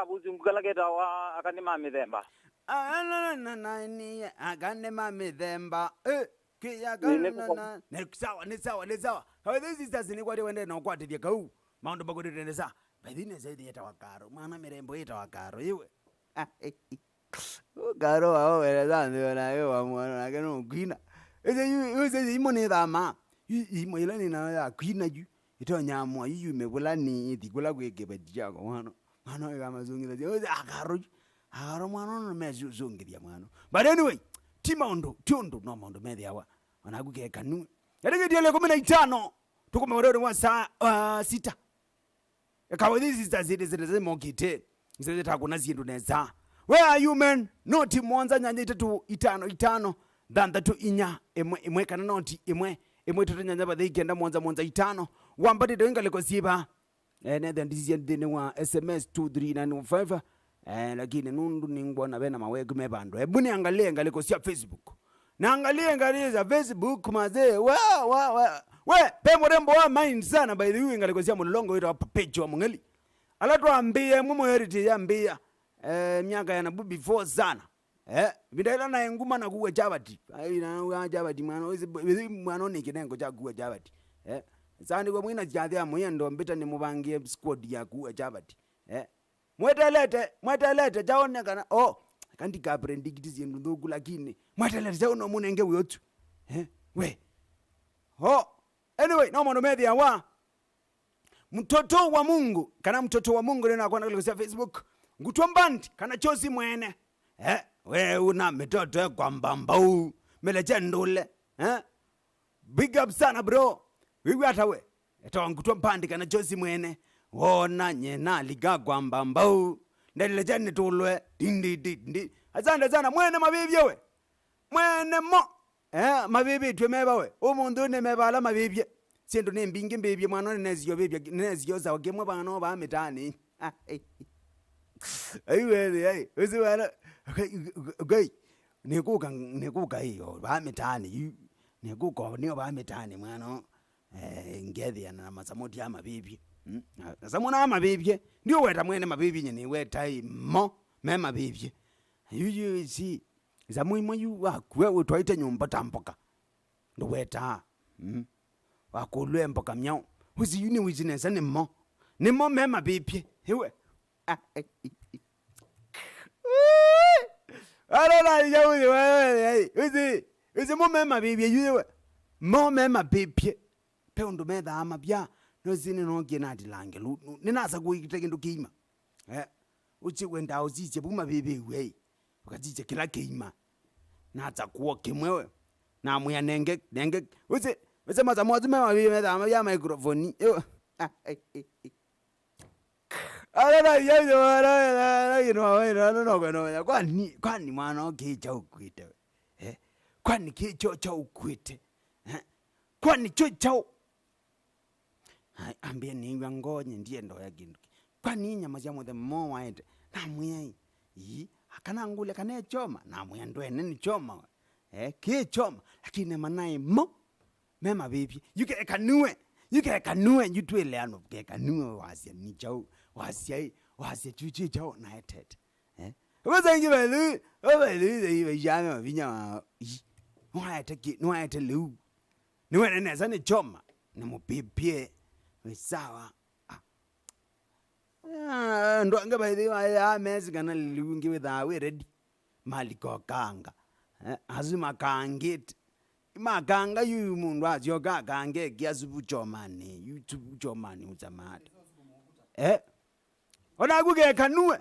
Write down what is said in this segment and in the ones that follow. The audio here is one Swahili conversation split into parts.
ka buzungukala ke tawa akane mamithemba ni akane mamithemba kia kana ni sawa how this is as ni kwati wende na kwatithia kau maundu bagudire sa bathine zaidi yeta wakaro mwana mirembo yeta wakaro iwe karo wao wele zandi wala yo wa mwana na kenu kwina ese imone thama imoila ni na ya kwina ju ito nyamwa yu mebula ni tikula kweke bajako mwana ga mazungitha ose akaro mwana no mezungithia mwana but anyway tiondo no mondo methi awa wanaguke kanu yadege diele 15 tukuma wado wa saa 6 kawa this is the zile mokite zile takuna zindu neza where are you man noti mwanza nyanja 3 than that inya emwe kana noti emwe tatu nyanja ba ikenda mwanza 5 wambati denga leko siba then this is the wa SMS 23915 lakini nundu ningona bena mawegu mebando ebuni angalie ngaleko sia Facebook na angalie za Facebook mazee we pemo rembo wa mind sana by the way ngaleko sia mulongo ito page wa mungeli alatwambie mumo heritage yambia miaka yana before sana bidaila na nguma na kuwa Jabati na Jabati mwana ni kinengo cha kuwa Jabati sandi kwa mwina jathia muyendo mbita ni mubangie squad ya kuwa Jabati mwetelete chaonekana kandi kaprendi kitizi ndugu lakini mwetelete chaono munenge uyotu we anyway no mono media wa mtoto wa Mungu kana mtoto wa Mungu nena kwa kwa Facebook ngutombandi kana chosi mwene we una mitoto kwa mbambau meleche ndule big up sana bro wewe hata we eto ngutombandi kana chosi mwene wona nyena liga kwa mbambau ndeleche nitulwe dindi asante sana mwene mabibi we mwene mo mabibi twemeba we umundu ne mebala mabibi sindu ne mbingi mbibi mwana neziyo bibi neziyo za gemwe bana ba mitani ayiwe uziwana okay nekuka hiyo ba mitani nekuko niyo ba mitani mwana ngedhi na masamoti ya mabibi samona mabibi ndio weta mwene mabibi nyene weta mo mema bibi you see zamuimo yu akwe utwaite nyumba tampoka ndo weta wakulwe mpoka myao uzi yuni wizinesa ni mo mema bibi hiwe alala yawe uzi mo mema bibi yiwe mo mema bibi pe ndo medha ama bya no zini no gena dilange ninaza kuiteke ndo kima uchi wenda uziche buma bibi we ukajiche kila kima naza kuwa kimwewe na muya nenge uzi maza mwazi mema bibi medha ama ya microphone alala yawe no kwani mwana kicha ukwite kwani kicho cha ukwite kwani cho ambie niwa ngonye ndiye ndo ya ginduki kwani nyama ya mwe mo waende na mwe akana ngule kana choma na mwe ndo ene choma kichoma lakini manai mo mema bibi yuke kanue yutwele ano ke kanue wasia ni chao wasia chuchi chao na etete waza ngibelu ibe jana vinya noaete lu niwe neza ni choma ni mupipie sawa ndo anga baidhi ya mezi kana liungi witha we ready mali kokanga azuma kangit makanga yu mundu azyo kange kiasubu chomani YouTube chomani utamata ona kuge kanue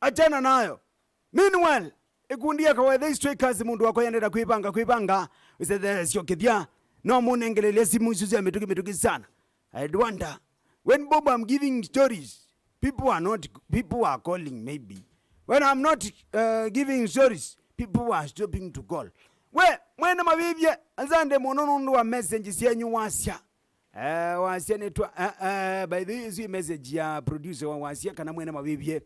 achana nayo meanwhile ikundia kwa the strikers mundu wako yendera kuipanga usede sio kithia no munengelele simu isuzi ametuki sana. I wonder when Bob I'm giving stories people are calling maybe when I'm not giving stories people are stopping to call we mwene mabibye azande monono wa message sienyu wasia wasia netwa by the message ya producer wa wasia kana mwene mabibye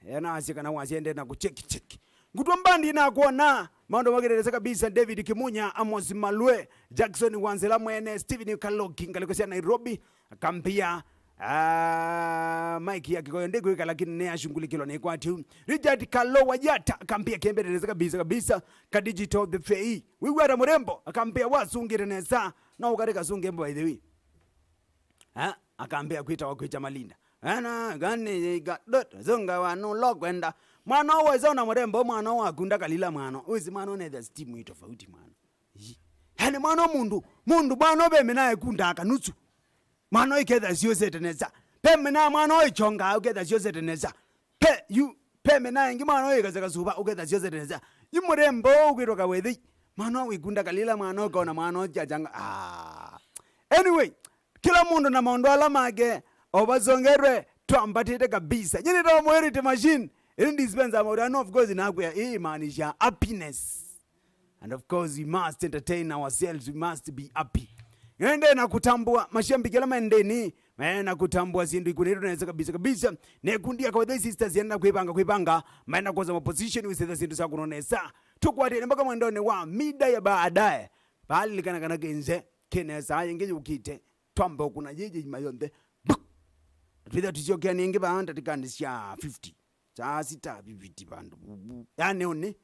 yana wasia kana wasia ende na kucheck ngutombandi na kuona mando magereza kabisa David Kimunya Amos Malwe Jackson Wanzela mwene Steven Kaloki ngalikosia Nairobi akampia Mike yake kwa ndego ika lakini ne ashungulikilwa ne kwati Richard Kalo Wajata akampia kembereza kabisa ka digital the fei wigwara murembo akampia wasungire neza na ukareka sungembo by the way akampia kuita wakuita Malinda ana gani gadot zonga wanu lokwenda mwana wazona murembo mwana wakunda kalila mwana uzi mwana ne the steam ito tofauti mwana yani mwana mundu mwana beme naye kundaka nutsu mwana iketha sioseteneza pemena mwana oichonga uketha sioseteneza pemena ngi mwana oikaza suba uketha sioseteneza imurembo ukitoka wethi mwana wikunda kalila mwana ukona mwana ojajanga anyway kila mundu na maondo alamage obazongerwe twambatite kabisa nyini to moerite machine ili dispenser maudano of course inakuya hii maanisha happiness and of course we must entertain ourselves, we must be happy. Ngende na kutambua mashambikela mandeni na kutambua sindu ikuniro neza kabisa ne kundia kwa the sisters yana kuipanga maana kwanza position we say sindu sakuno nesa tukwatene mpaka mwendone wa mida ya baadaye bali kana genze kenesa yengeje ukite twamba kuna jeje mayonde twida tuchokia ninge baanda tikandisha 50 saa sita bibiti bandu yani one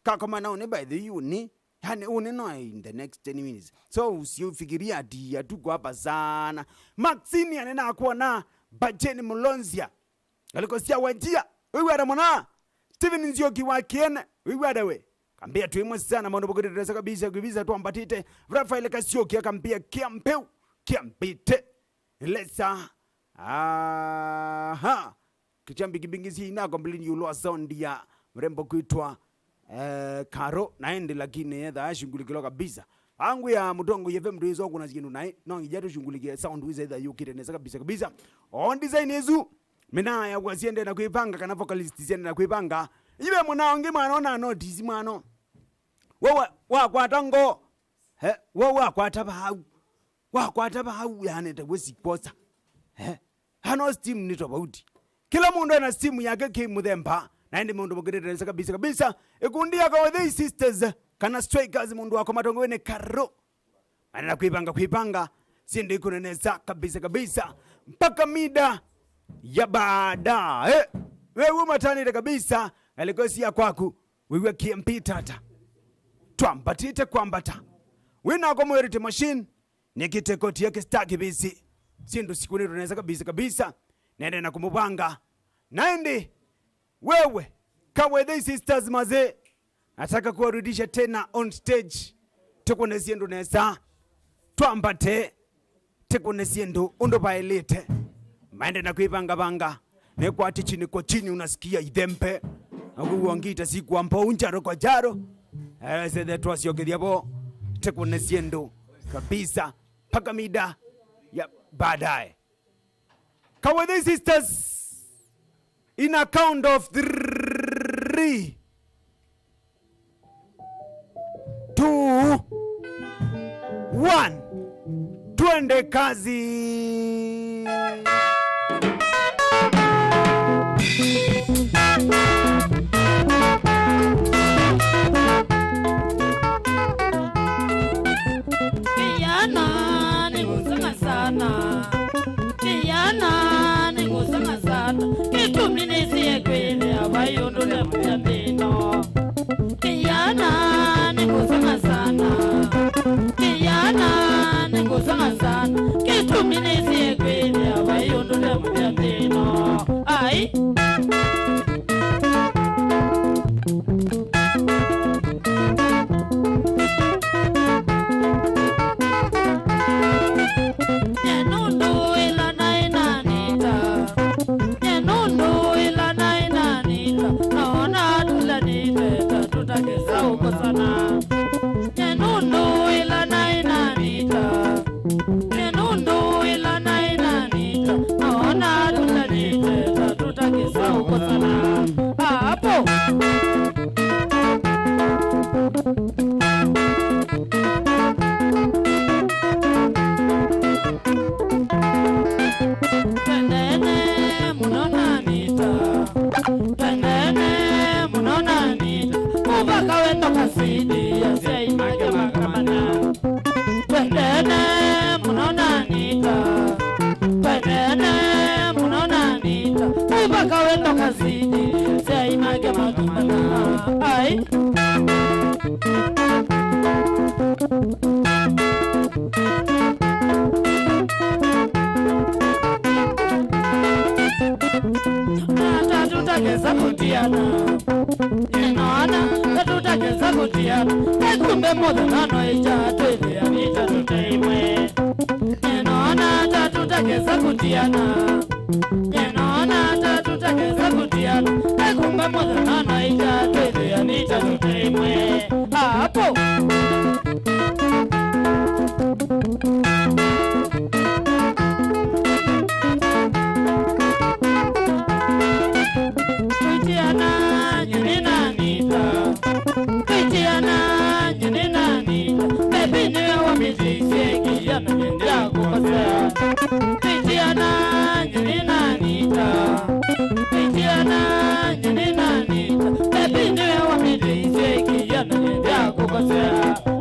kakoma na one by the uni yani one no in the next 10 minutes so usifikiria ati atuko hapa sana Maxini anena kuona Bajeni Mulonzia alikosia wajia wewe aramona Steven Nzioki wakiene wewe adawe kambia tuimwe sana maondo bogereza kabisa tuambatite Rafael Kasioki akambia kiampite lesa kichambi kibingisi inako mbilini yuloa sound ya mrembo kuitwa Karo naende lakini yedha ashungulikilo kabisa angu ya mudongo yeve mduizo kuna zikindu nae nongi jatu shungulikia sound wiza yedha yukire nesa kabisa on design yezu mina ya kwa siende na kuipanga kana vocalist siende na kuipanga ibe munaongi mwana notice mwano wakwatango wakwataba hau yani tawesi posa hano steam nito bauti kila mundu ana steam yake kimudhemba naende mundu bogereza kabisa ikundia kwa the sisters kana strikers mundu wako matongo wene Karo ana kuipanga siende ikuneneza kabisa mpaka mida ya baada wewe matani kabisa alikosia kwaku wewe kiempitata twambatite kwambata wina kwa mwerite machine nikite koti yake staki bisi sindu siku nito neza kabisa nende na kumupanga naende wewe kawe the sisters maze nataka kuwarudisha tena on stage tukone siendu neza twambate tukone siendu undo baelete maende na kuipanga nekwati chini kwa chini unasikia idempe akuwangita siku ampo unjaro kwa jaro sede twasiogediabo tukone siendu kabisa paka mida ya baadaye kawe the sisters in a count of 3 2 1 twende kazi Kijana ningusanga sana kitumninisie kwele abayondo na mjambino Kijana ningusanga sana kitumninisie kwele abayondo na mjambino ai Sana mwendo kazidi sei mage makamana ai Tatutageza kutiana Inaona tatutageza kutiana Ekumbe modhanano ija twele anita tuteimwe Inaona tatutageza kutiana Inaona tatutageza kutiana Ekumbe modhanano ija twele anita tuteimwe Hapo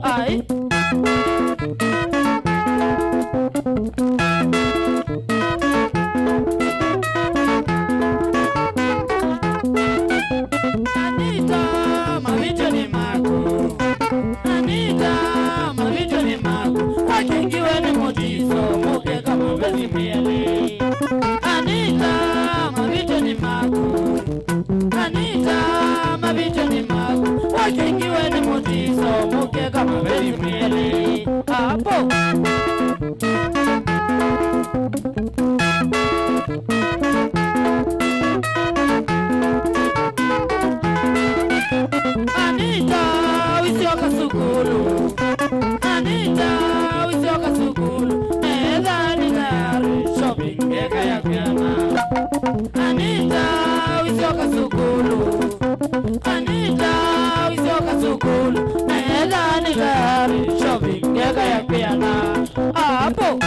Ai Anita mavicho ni mako Anita mavicho ni mako Akingiwe ni motizo muke kama mbezi miele Anita mavicho ni mako Anita mavicho ni mako Akingiwe ni motizo muke kama mbezi miele Hapo Anita wisioka sukulu Anita wisioka sukulu Neza nizari shopping eka ya kuyama Anita wisioka sukulu Anita wisioka sukulu Neza nizari shopping eka ya kuyama Hapo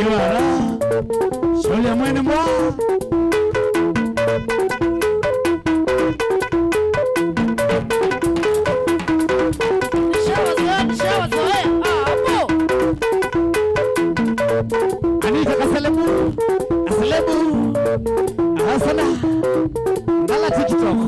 Iwara Shole mwene mwa Anita kaselebu Asana Ngala TikTok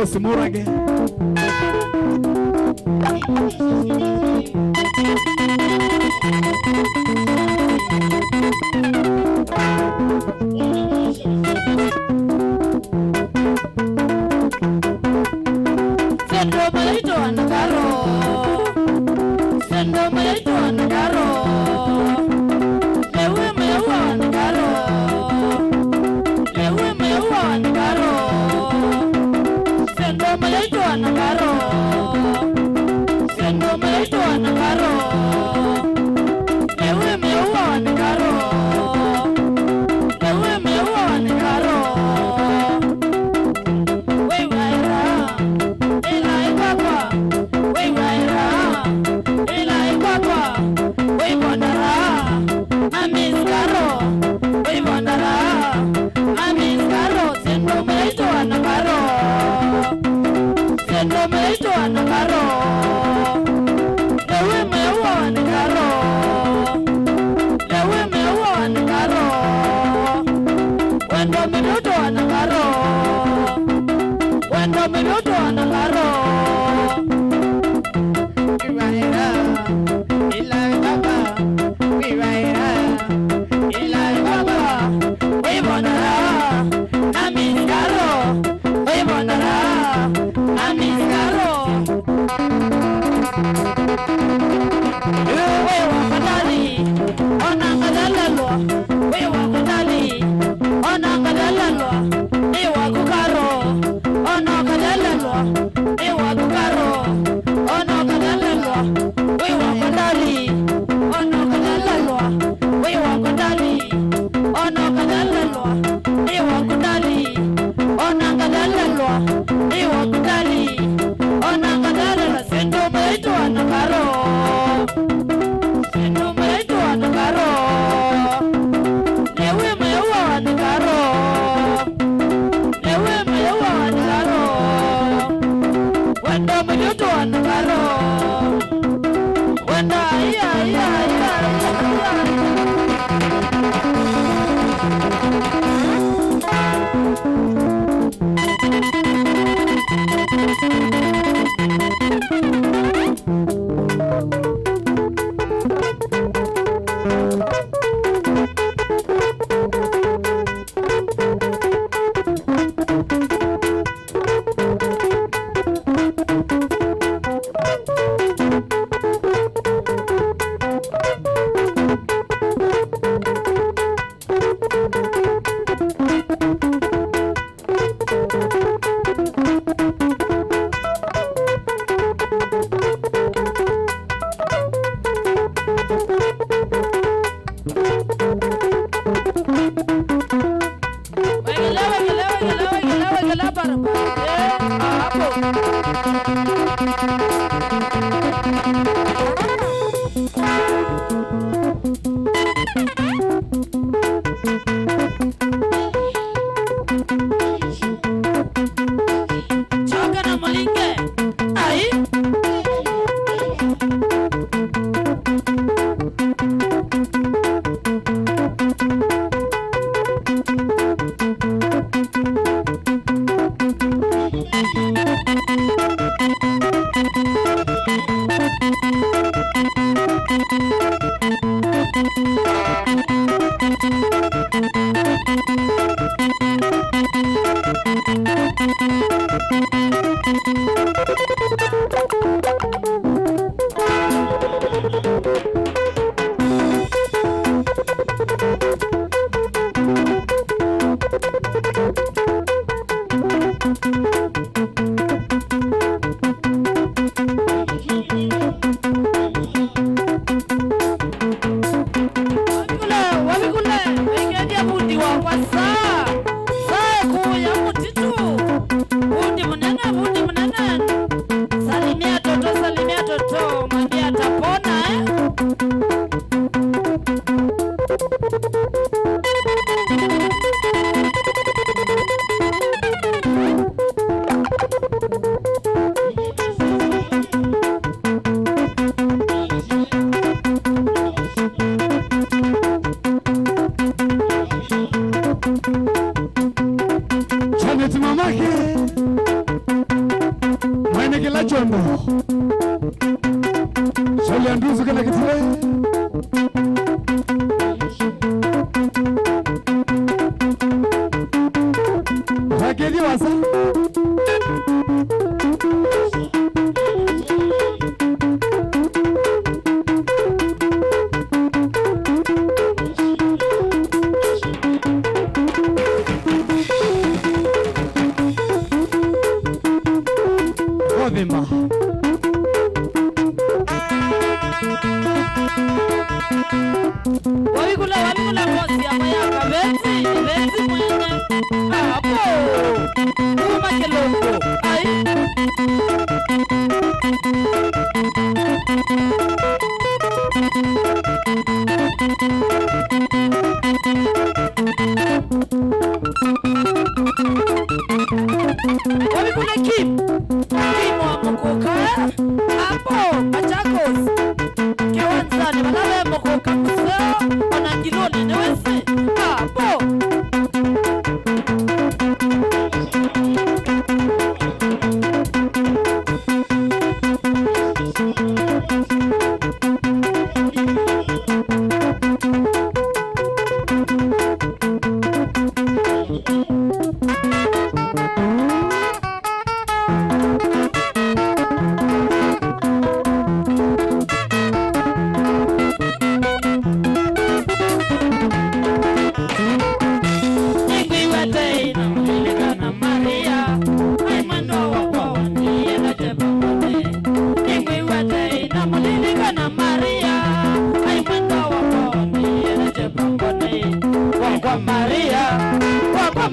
Simurage Sendo me esto a Navarro, ndali ono kadalwa we wangu ndali ono kadalwa e wangu ndali ono kadalwa e wangu ndali ono kadalwa sendo meito anakaro sendo meito anakaro newe mewa anakaro newe mewa anakaro wendo meito anakaro wenda ya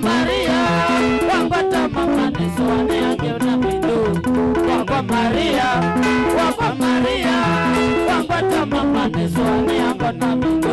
Maria, wapata mama niswane yake na mindo. Kwa Maria, wapata mama niswane yake na mindo.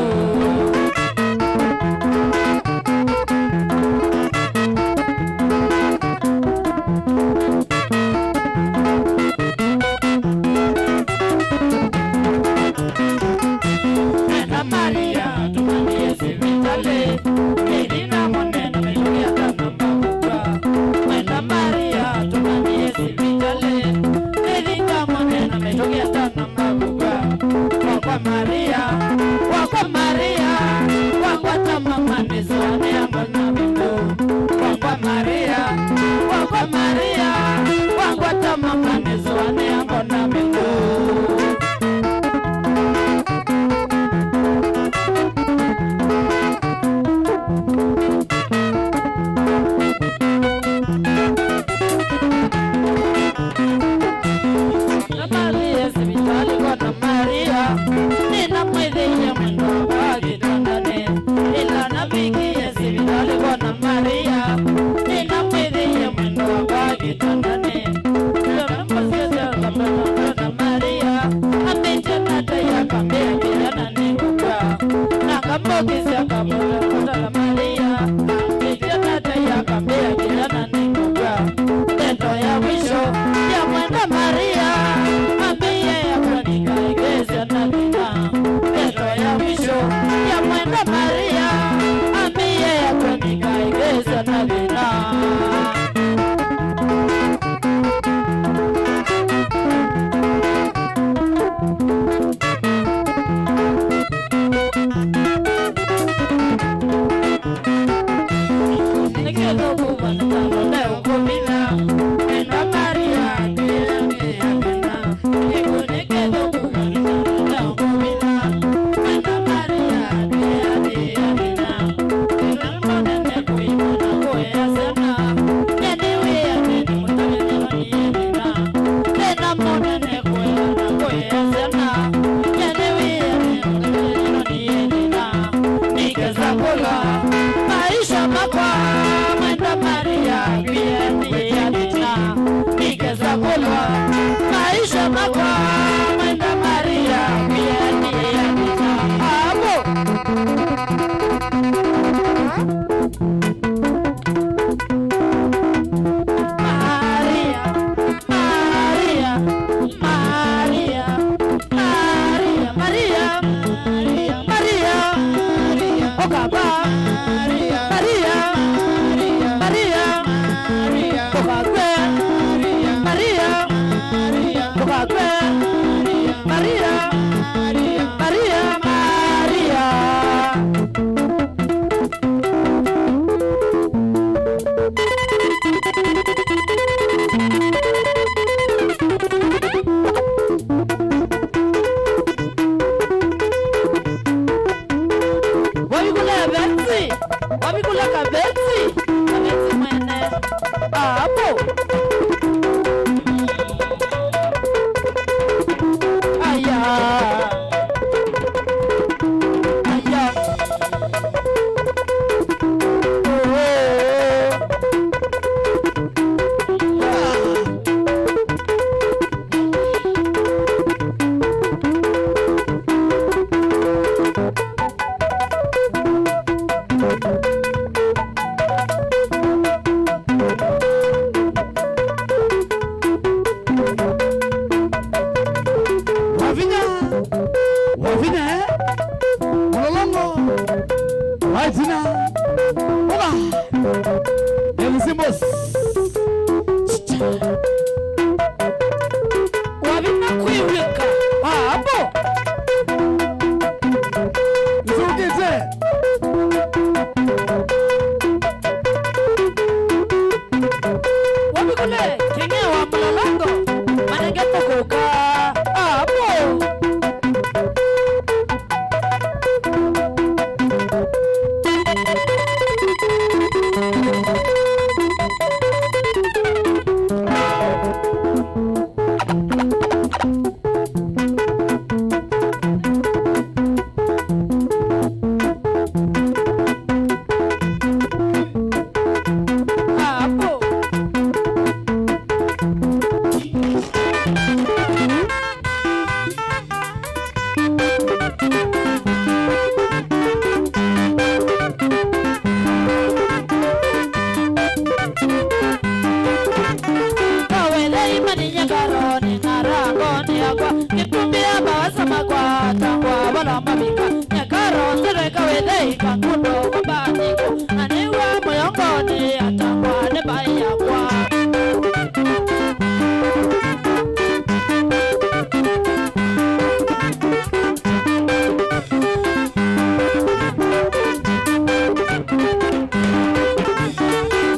wasama kwa tangwa wala mabika nyakaro zereka wedei kangundo wabatiko aniwa moyongoni atangwa nebaya kwa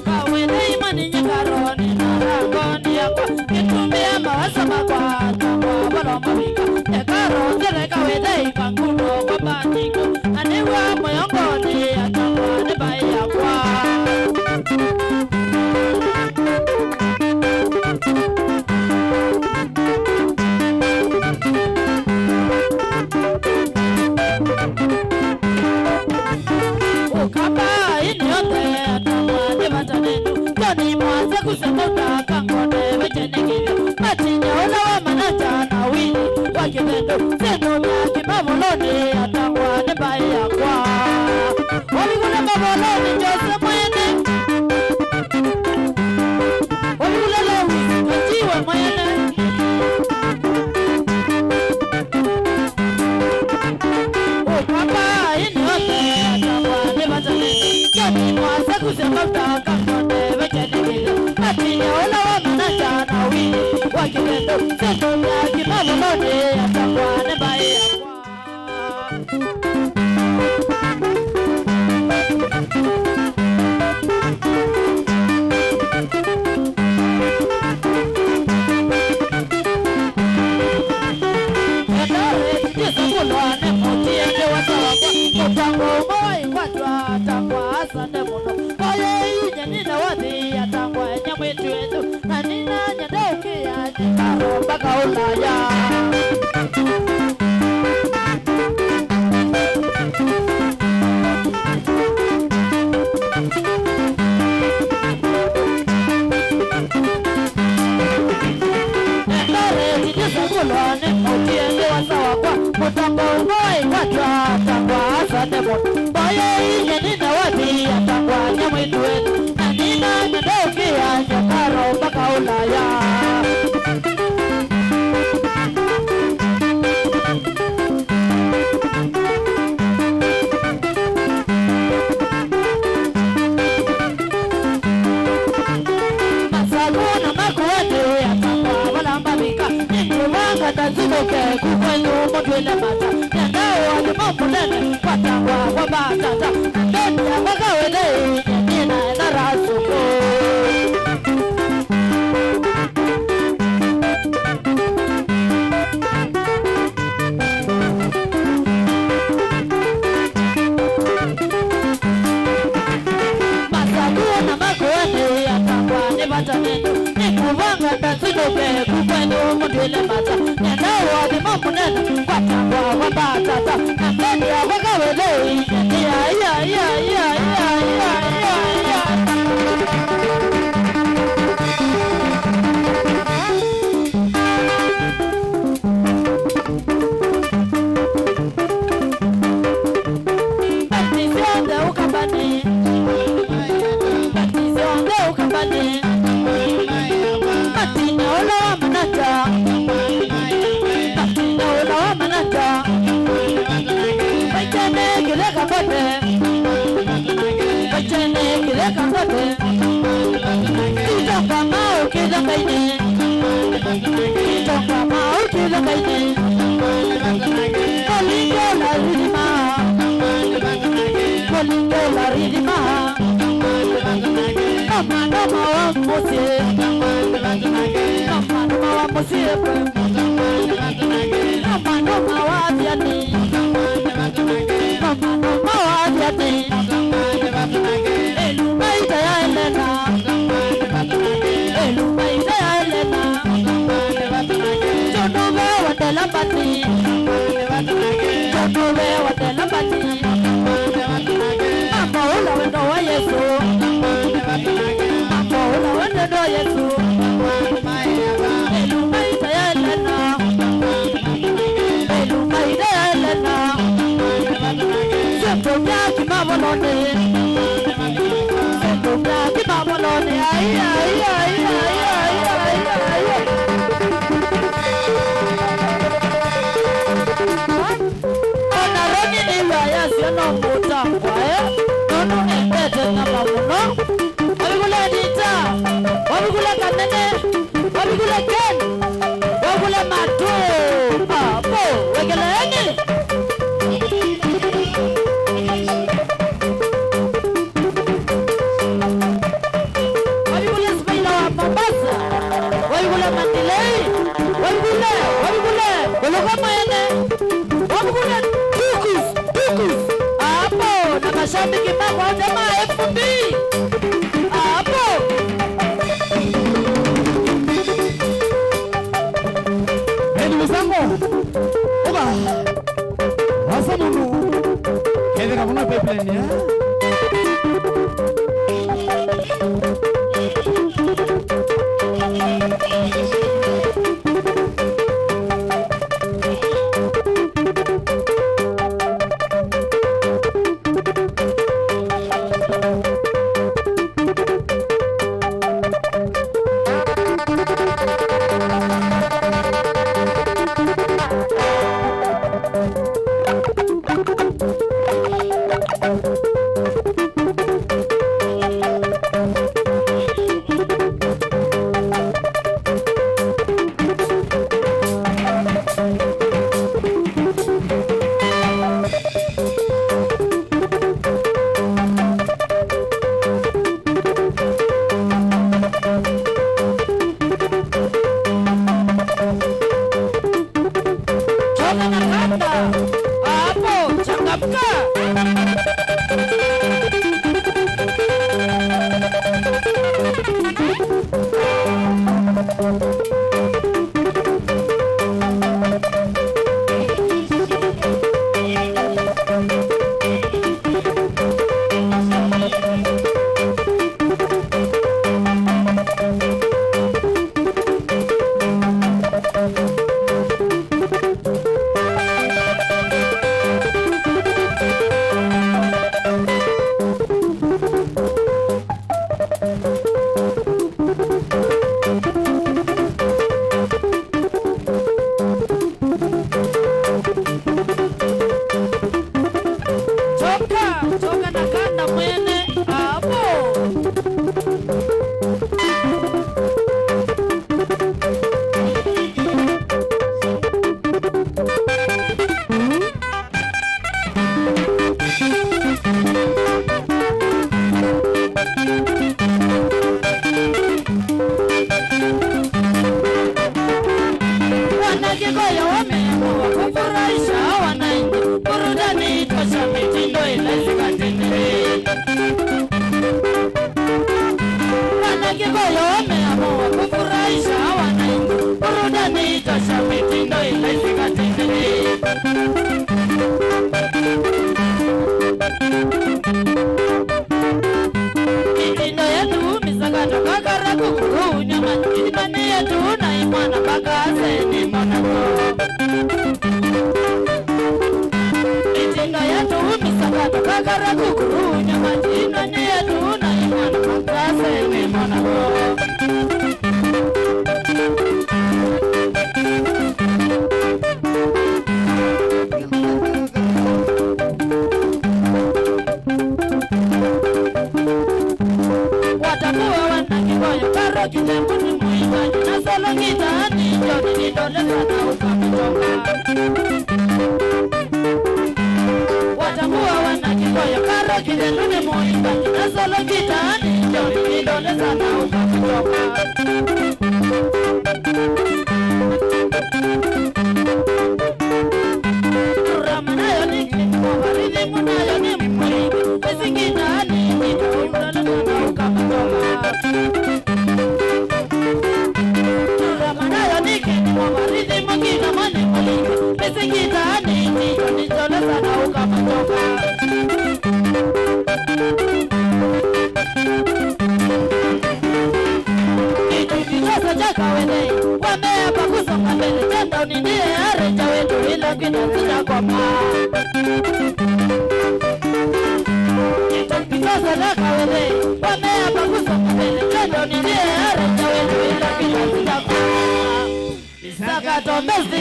kawedei mani nyakaro ni narangoni yakwa kitumia mawasama kwa tangwa wala mabika nyakaro zereka wedei kangundo wabatiko aniwa moyongoni atangwa nebaya kwa ukaba inyote atangwa nebatanenu joni mwanze kusemuta kangone wejenegile matinya olawa manaja na wili wakibendo sendo myaki mavoloni atangwa nebaya kwa waligule mavoloni jose mwene waligule lewisi kajiwe mwene ukaba inyote atangwa nebatanenu joni mwanze kusemuta kangone wejenegile matinya olawa manaja na wili wakibendo sendo myaki mavoloni atangwa nebaya kwa no mutangwa nono endete na mamuno wabigule dita wabigule kanene wabigule ken wabigule matu apo wegeleni wabigule spaina wa Mombasa wabigule Mandilei wabigule walokama ene wabigule tukus apo na mashabiki mako jamaa FB apo ndugu zangu oga hasa mundu kede kabuna pipeline ya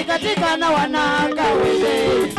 Katika na wanaka wele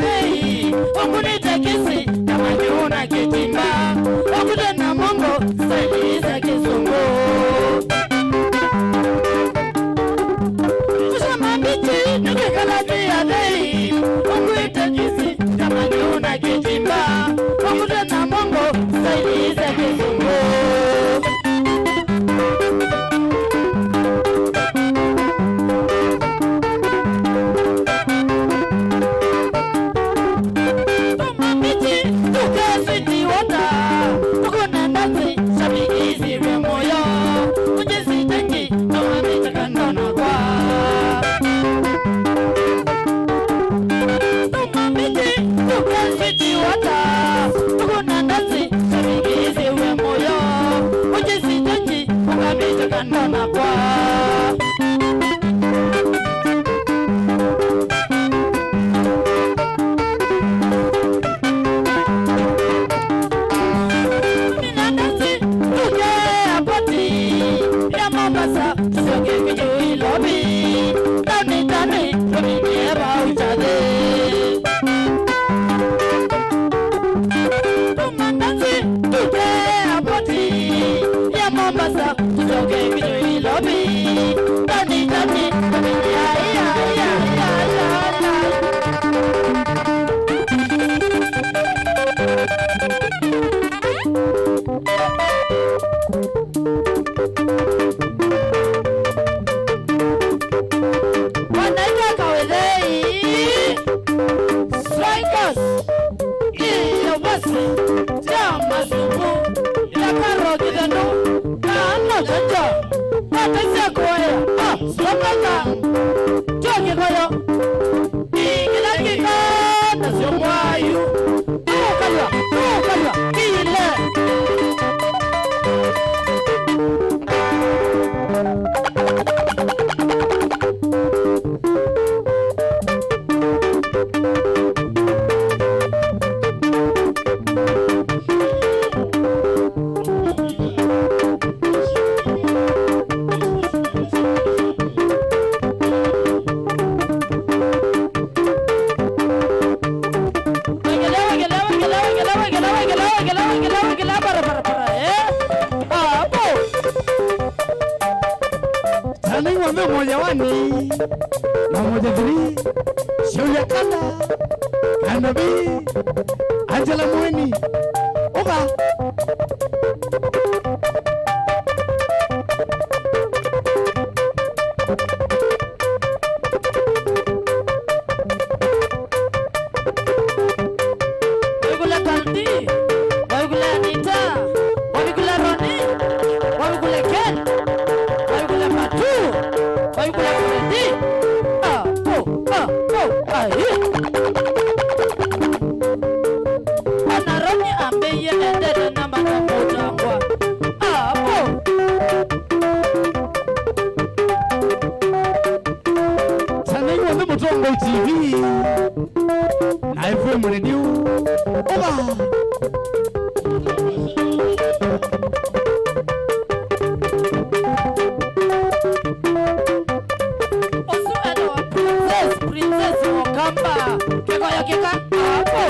Hey Mama, joke koyo. Kila kika na sio mwayu. Kalwa, kile. Moja wani na moja three Shaulia Kanda Kanabi Angela Mweni Oka Wabikula Kandi, wabikula Anita, wabikula Roni, wabikula Ken, wabikula Matu, wabikula Freddy. Ana Roni ambeye endele na makamutangwa. Sana hiyo wame Mutongo TV na FM Radio Oka Osu edo princess Wakamba. Kiko ya kika hapo.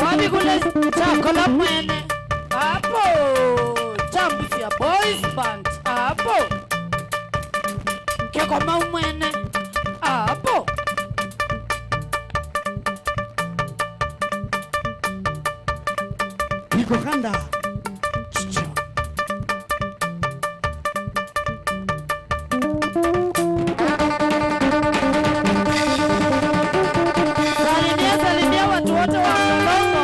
Wabikula Chakola Mwene. Hapo. Chambuzi ya Boys Band. Hapo. Kekoma Mwene. Hapo. Niko Kanda Salimia watu wote wa Mlolongo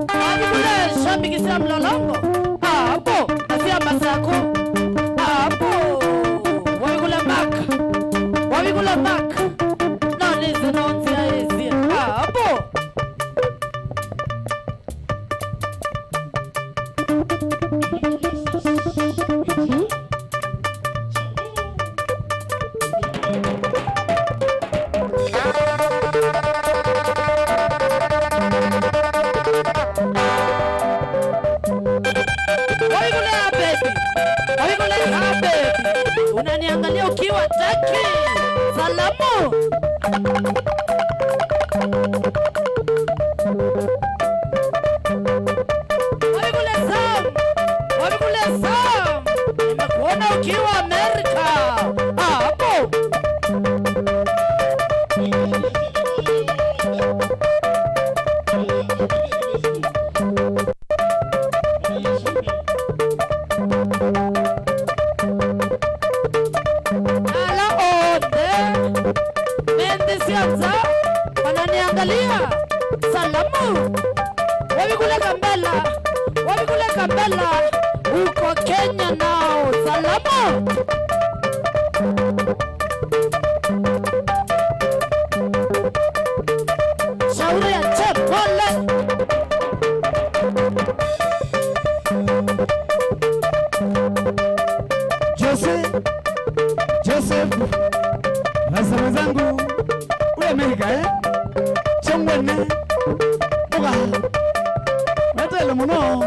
Wabikula shabiki ya Mlolongo. Hapo. Asia Masako. Hapo. Wabikula Mac. Nonezi nonzi ya ezi. Hapo. Unaniangalia ukiwa taki. Salamu. Wabikule Sam. Nimekuona ukiwa Amerika. Hapo. Angalia salamu wamekule Kambela uko Kenya nao salamu. Shauri ya Chepole Joseph Nasema zangu ule Amerika Chongwene Uga Matele muno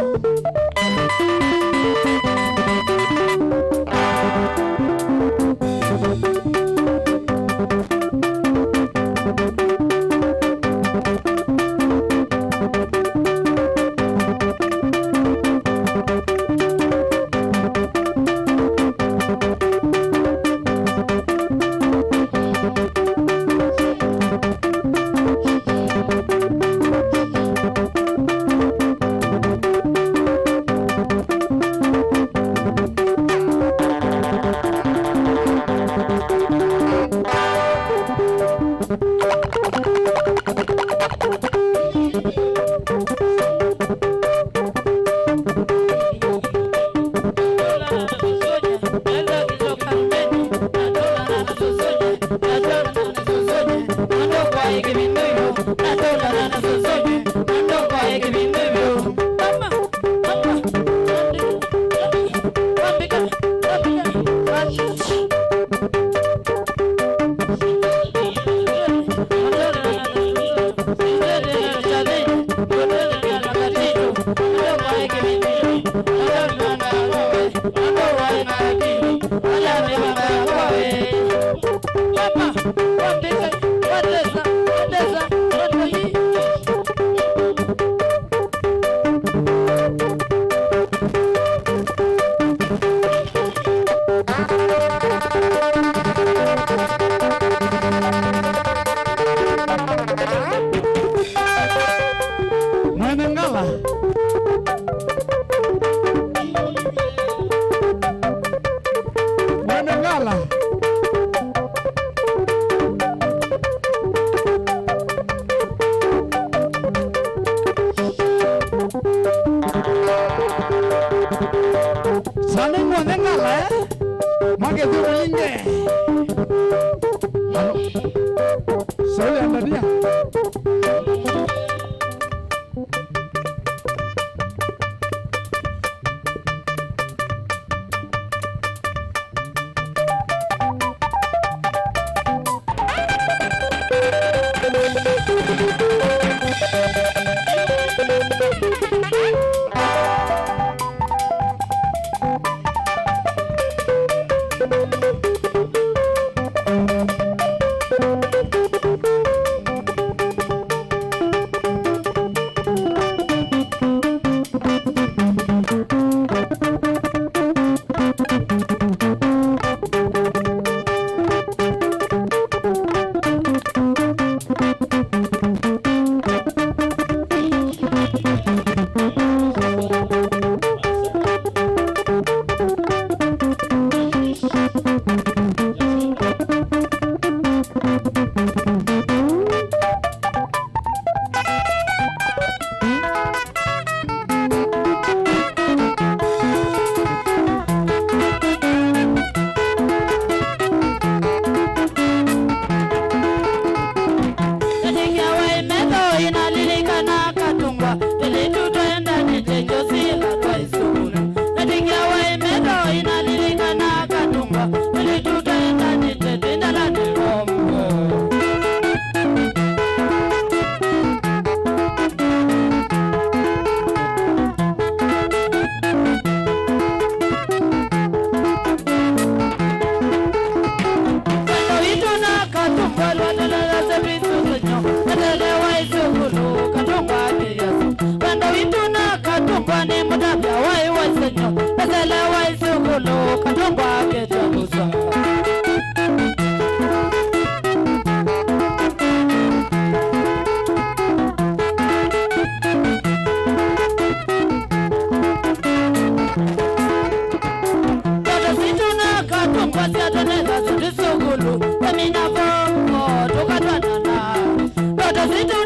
Sito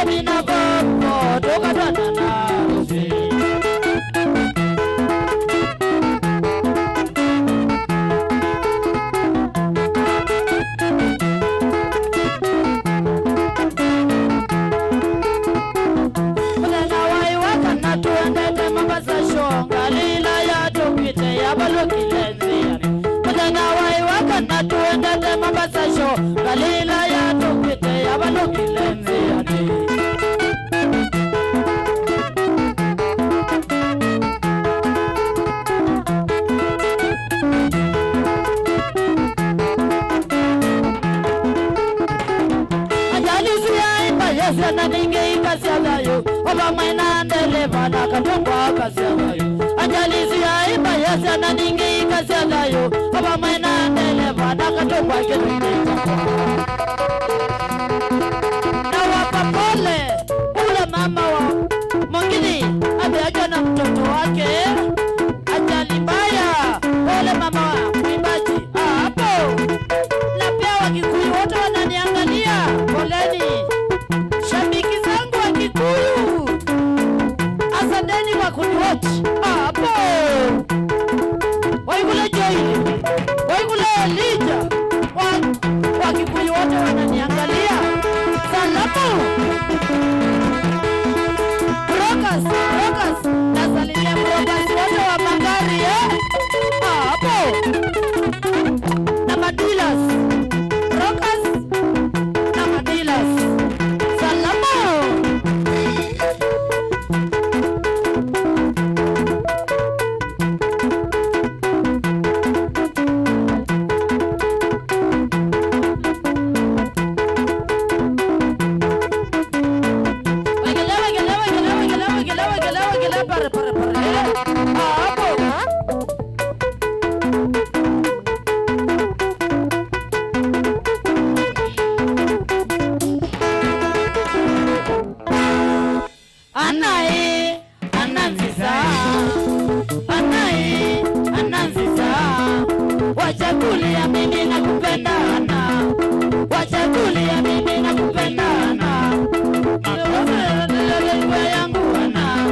mina popo tukatwana na harusi. Galila ya tupite ya balukilenziani. Ajali siya imba yesa na ninge ikasiagayo oba maina ndeleva na katungwa akasiagayo. Ajali siya imba yesa na ninge ikasiagayo oba maina ndeleva na katungwa akasiagayo. Na wapa pole ule mama wa mwingine ameachwa na mtoto wake ajali mbaya. Pole mama wa mwimbaji hapo, na pia Wakikuyu wote wananiangalia, poleni shabiki zangu wa Kikuyu, asanteni kwa kuniwatch hapo. Waigule Joy, Waigule Elijah, Wakikuyu wote wananiangalia. Salamu Rokas, nasalimia Rokas wote wa Magari hapo na Madilas. Rokas na Madilas, salamu. Wachagulia mimi na kupendana, wachagulia mimi na kupendana. Makosa yote yalikuwa yangu wana,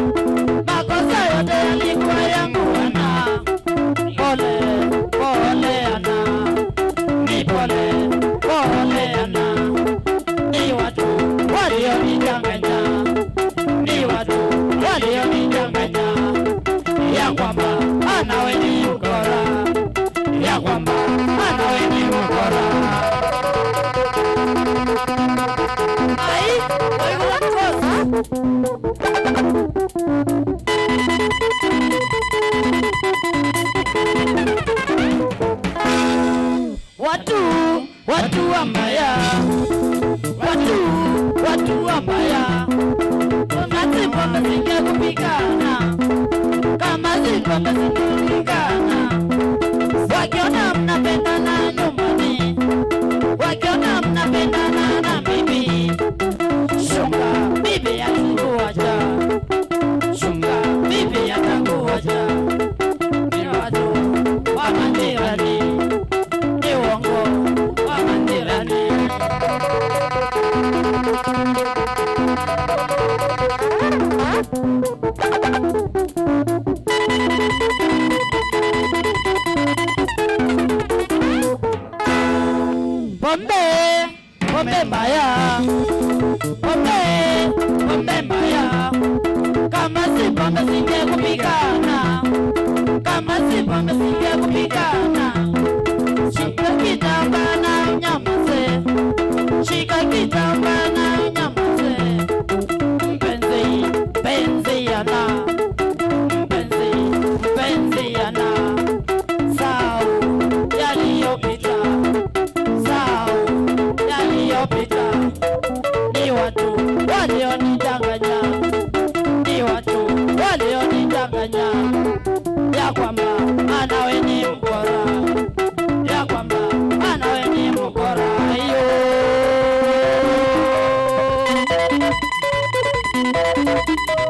makosa yote yalikuwa yangu wana. Pole, pole ana, ni pole, pole ana. Ni watu walionidanganya, ni watu walionidanganya ya kwamba anawe ni ukora, ya kwamba anawe ni ukora. Ai, Waigule Kosa. Watu wambaya, watu wambaya. Kama si pombe singekupigana, kama si pombe singekupigana. Wakiona mnapendana nyumbani, wakiona mnapendana na bibi, shunga bibi atakuacha, shunga bibi atakuacha. Ni watu wa majirani, ni uongo wa majirani. Pombe mbaya, pombe mbaya. Kama si pombe singekupigana, kama si pombe singekupigana. Shika kitamba na unyamaze, shika kitamba na unyamaze. Mpenzi, mpenzi yana, mpenzi yana. Sahau yaliyopita, sahau yaliyopita. Ni watu walionidanganya, ni watu walionidanganya ya kwamba anawe ni mkora, ya kwamba anawe ni mkora. Ayo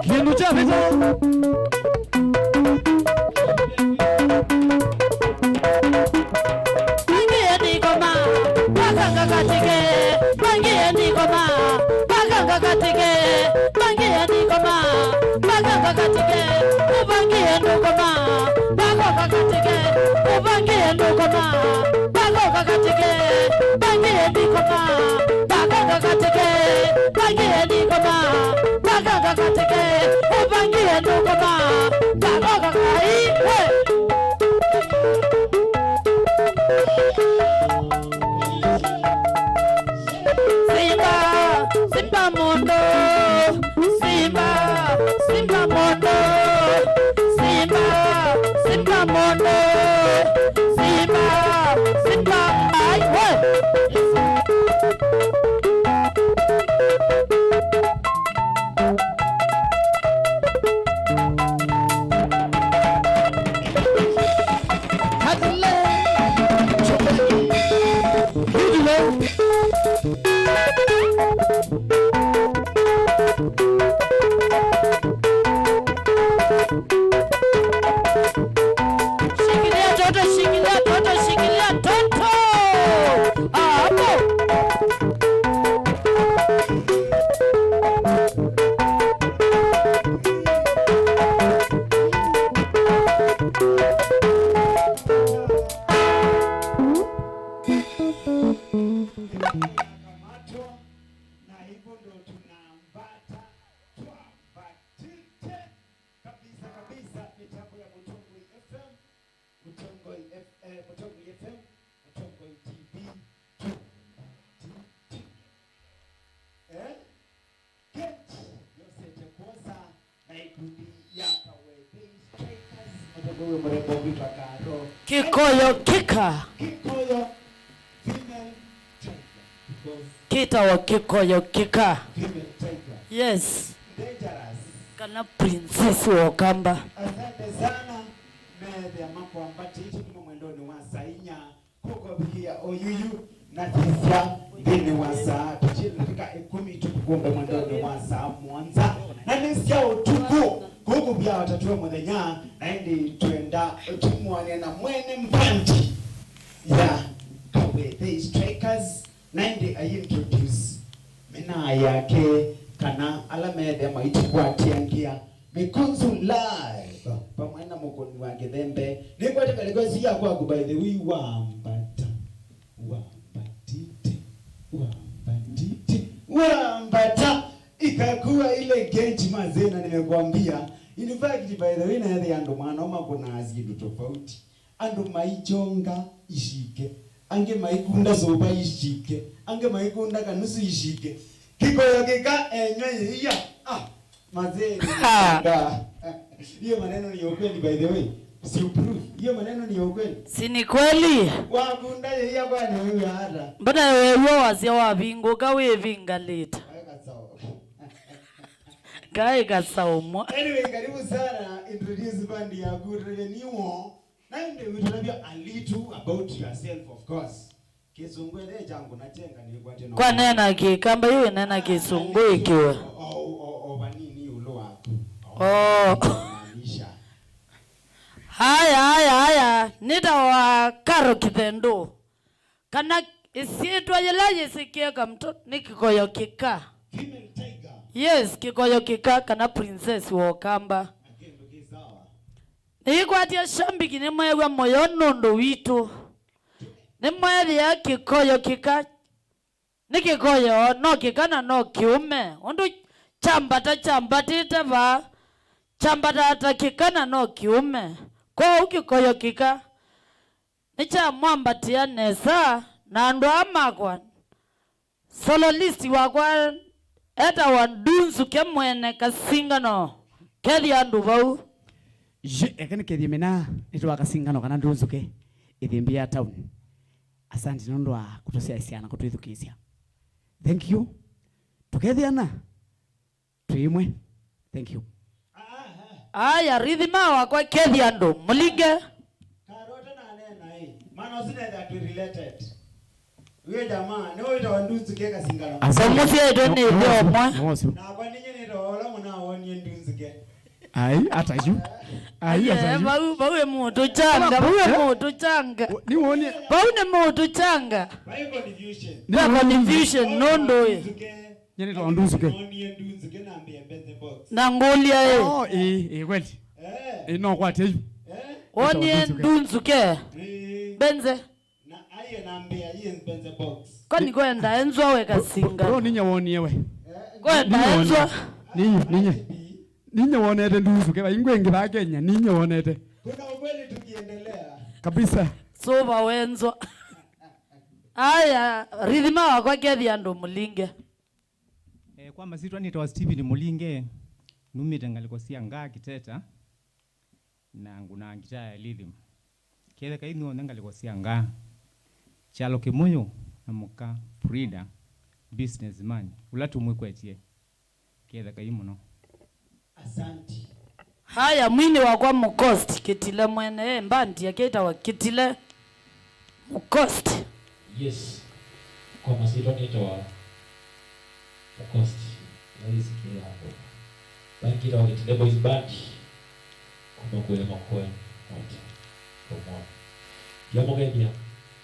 Kienu cha vita. Pangieni goma, pakanga katike, pangieni goma, pakanga katike. kakatike ubangie ndukoma bako kakatike bangie ndikoma bako kakatike bangie ndikoma bako kakatike ubangie ndukoma bako kakai Simba Simba mondo Simba Simba mondo Simba Simba mondo Simba Simba ai Shikilia toto hapo na hivyo ndo tunaambata twabatite kabisa mitambo ya Mutongoi FM, Mutongoi FM, Mutongoi TV. Get yosete kosa na ikundi yaka webe strikers Mutongoi mrembo vipa karo Kikoyo kika Kikoyo female tiger. Kita wa Kikoyo kika Female tiger. Yes Dangerous. Kana princess Wakamba. Asante sana mede ya mako ambati iti kimo mwendoni wa sainya kuko bikia oyuyu na tisya dini wa saa tuchili nafika 10 tukukumbe mwendoni wa saa mwanza na nisya utuku kuku bia watatuwe mwendenya na hindi tuenda tumuwane na mwene mpanti ya kawe the strikers na hindi introduce mina yake kana alamede maiti kwa tiangia mikonzo live pamwana mukoni wa Githembe nikwete kalegozi ya kwa by the way wambata ikakuwa ile genji mazena nimekwambia in fact by the way na yale ando mwana kuna azidu tofauti ando maijonga ishike ange maikunda soba ishike ange maikunda kanusu ishike Kikoyo kika enye iya mazena hiyo maneno ni ukweli by the way si proof hiyo maneno ni ukweli si ni kweli wakunda yeye bwana wewe hata mbona wewe wazia wabingo gawe vinga leta Kai kasaumo anyway karibu sana introduce bandi ya Good Revenue na ndio utalabia a little about yourself of course Kisungwele jangu natenga ni kwa tena kwa nena kikamba yeye nena kisungwe ikiwa banini ulo wako haya nita wa karo kithendo kana isietwa yela yesikia kamto ni Kikoyo kika female tiger. Yes Kikoyo kika kana princess Wakamba nikwatia shambiki ni mwewe moyo nondo witu ni mwewe ya Kikoyo kika ni Kikoyo no kikana no kiume undu chambatite va chambata kikana no kiume kwa Kikoyo kika ni cha mwambatia nesa na ndo amakwa solo list wakwa eta wandunzu kemwene kasingano kethi andu bau je ekene kethi mena nitwa kasingano kana ndunzuke ithimbia town asante nondwa kutosia isiana kutuithukisia thank you tukethiana tuimwe thank you aya rithima wakwa kethi andu mulinge karota na nena maana usine that we related wewe jamaa ni wewe wandunzuke kasingano asomusia ito ni ndio mwa na kwa ninyi ni rola mwana woni ndunzuke ai hata yu ai hata yu bawe mutu changa ni woni bawe mutu changa by confusion nondo nyene to ndunzuke ndunzuke na mbembe box na ngolia kweli no kwa teju Onye ndunzuke. Benze. Na aye nambia ye benze box. Kwani kwenda enzo weka singa. Bro ninya woni ewe. Kwenda enzo. Ninya wonete nduzuke bayingwenge ba Kenya ninya wonete. Kuna ukweli tukiendelea. Kabisa. Soba wenzo. Aya, ridhima wako Kethiando Mulinge. Kwa masitwa nitawa Steven Mulinge. Numite ngalikosia nga kiteta. Na nguna ngitaya rhythm. Kile kaino ngalikosia nga. Chalo Kimoyo namuka Frida businessman. Ulatu mwekwetie. Kile kaimo no. Asante. Haya mwini wakwa Mukosti Kitile mwene mbandi yaketa wa Kitile Mukosti. Yes. Kwa masito nitawa Mukosti. Laisi kile hapo. Bangira wa Kitile Boys Band. Kuma kwele makwe. Wote. Kwa Yamo Gebia.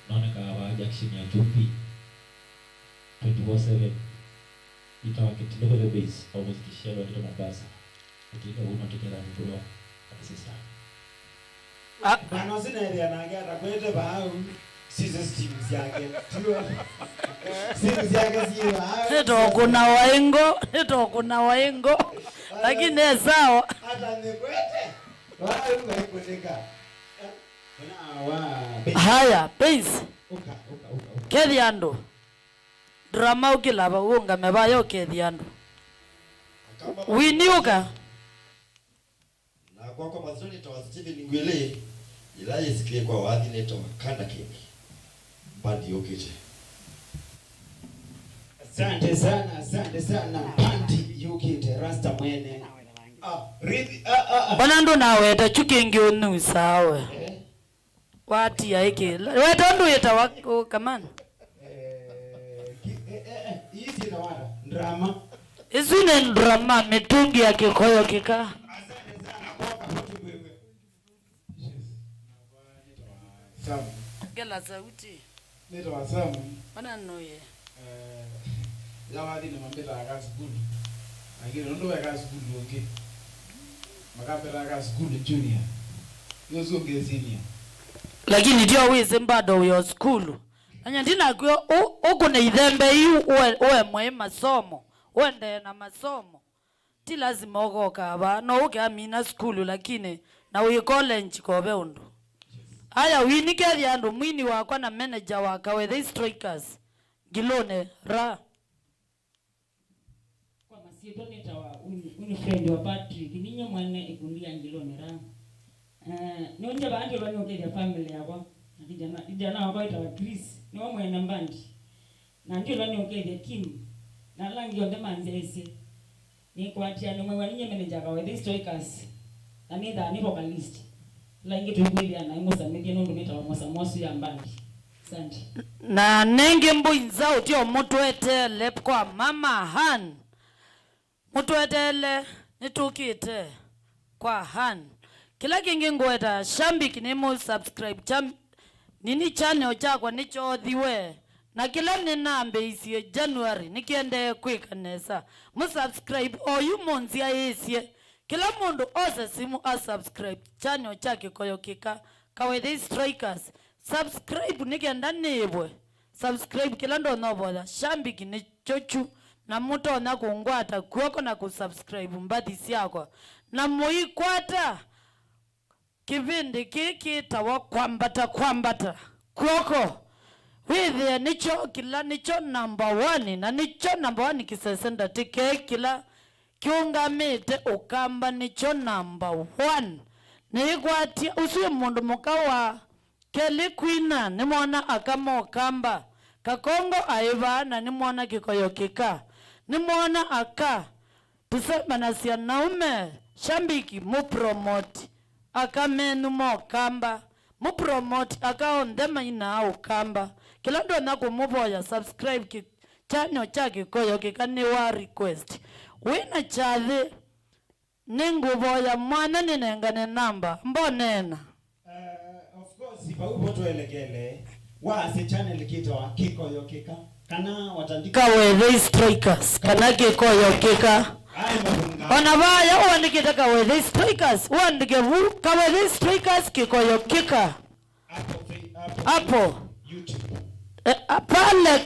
Naoneka wa Jackson ya Jupi. 24/7. Itawa Kitile Boys Base. Almost kishelo nito Mombasa. Ukika uno tukera nikulo. Asista. Bano sina ile anagera kwete bao. Sisi teams yake. Sisi yake sio. Nito kuna waengo. Lakini sawa. Hata nikwete. Wao ngaikwendeka. Haya, Prince. Uka. Kethiando. Drama ukilaba unga mebayo Kethiando. Winiuka. Na kwa mazoni tawa Steven Ngwele ilaye sikie kwa wadhi neto Kanda King bandi yokete. Asante sana bandi yokete rasta mwene. Bana ndo nawe ta chukingi unu sawe. Wati ya hiki. Wewe ndo yeta wako kamani. Hizi na wada drama. Izune drama mitungi ya Kikoyo kika. Asante sana kwa mtu wewe. Sam. Gela sauti. Neto wa Sam. Bana noye. Lawadi na mambela aga school. Agire ndo aga school okay. Makapela aga school junior. Yozo nge senior. Lakini ndio wize mbado uyo school. Anya ndina kyo uko na idhembe yu uwe mwe masomo. Uende na masomo. Ti lazima ogoka ba no uke amina school lakini na uyi college ko beundu. Aya wini Kethiando mwini wakwa na manager waka we the strikers. Gilone ra. Kwa masito nitawa friend wa Patrick ninyo mwane ikundia Gilone ra. Nonje bandi lwanyoke ya family yako. Kijana wako itawa Chris ni wa mwene mbandi. Na ndio lwanyoke ya Kim. Na langi onde manzese. Ni kwa tia ni mwe ninyo manager wa the strikers. Na ni vocalist. Langi tukulia na imosa media ndo nitawa mosa ya mbandi. Asante. Na nenge mbuinza utio mutu etele kwa mama Han. Mutu etele nitukite kwa Han. Kila kingi ngweta shambiki nimo subscribe nini channel chakwa nicho thiwe. Na kila ninambe isiye January nikiende kwikanesa. Mu subscribe oyu monzia isie. Kila mundu ose simu a subscribe channel chake Koyo Kika kawe the strikers. Subscribe nikienda nibwe. Subscribe kila ndo nobola. Shambiki ni chochu na muto na kungwata kuwako na kusubscribe mbadi siyako. Na muikwata kivindi kiki tawa kwambata kuwako. Withie nicho kila nicho number 1 na nicho number 1 kisesenda tike kila kiungamite ukamba nicho number 1. Niigwatia usiwe mundu mukawa Kelly Queen ni mwana akamo kamba. Kakongo aivana ni mwana Kikoyo Kika. Ni mwana aka. Tusema nasia naume. Shambiki mu promote. Aka menu mo kamba. Mu promote aka ondema ina au kamba. Kila ndo nako muboya subscribe channel cha Kikoyo Kika ni wa request. Wina chadhi. Ningu boya mwana ninengane namba. Mbonena. Of course, ipa upoto elegele. Wasi channel kita wa Kikoyo Kika. Kana watandika. Kawe the strikers. Kana Kikoyo Kika. Ai mabunga. Onavaya uandike Kawethe Strikers. Uandike Kawethe Strikers Kikoyo Kika. Hapo. YouTube. Pale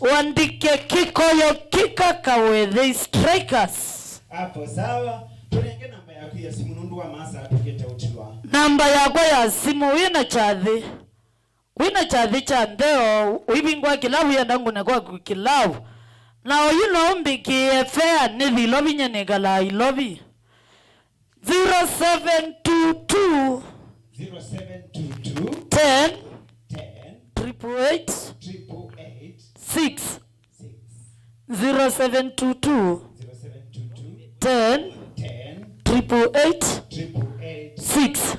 uandike Kikoyo Kika Kawethe Strikers. Hapo sawa. Tulenge namba yako ya simu nundu wa masa tuketa utilwa. Namba yako ya simu wina chathi. Wina chathi cha ndeo uibingwa kilavu ya ndangu na kwa kilavu. Na oyuno mbiki fair ni lobi nyenegala ilobi. 0722 10 888 6 0722 10 888 6.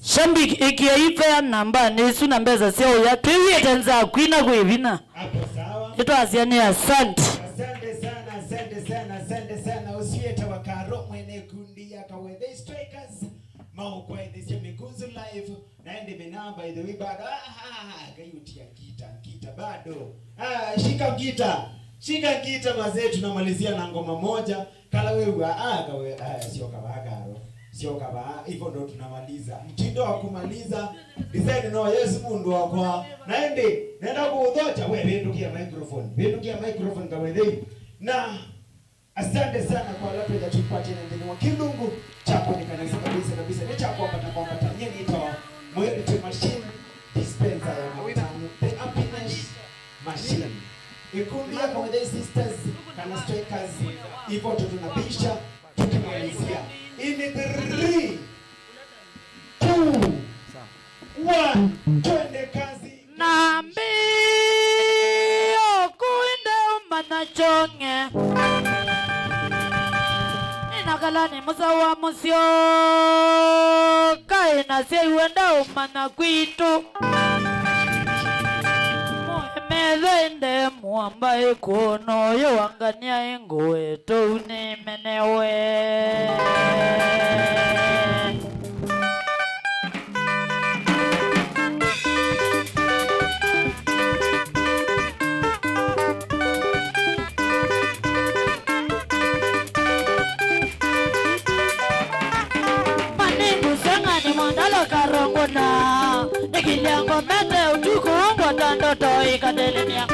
Shambi ikia ife namba nesu nambeza sio ya tuwe tenza kuina kuivina. Hapo sawa. Ito asiani asante. Asante sana usieta wakaro mwene kundi ya Kawethe Strikers. Mao kwa this Miguzu live na ende menamba by the way bado kayutia kita bado. Shika gita mazee tunamalizia na ngoma moja. Kala wewe sio kabagaro. Sio kaba hivyo ndo tunamaliza. Mtindo wa kumaliza design no Yesu mundu wako. Nenda kuudhocha wewe bendukia microphone Kawethe. Na asante sana kwa lapo ya tupatie na ndani wa Kilungu chapo ni kanisa kabisa ni chapo hapa nyinyi ito Moyoni machine dispenser ya matamu the happiness machine ikundi ya Kawethe Sisters kana Strikers hivyo tunabisha tukimalizia in 3 2 1 twende kazi na mbio kuinde umana chonge inakala ni musa wa musyo kaina siya uenda umana kwitu muhemeze muamba ikono yowangania ingo eto unimenewe Karongona nikiliango mete utuku ngwa tandoto ikadelemia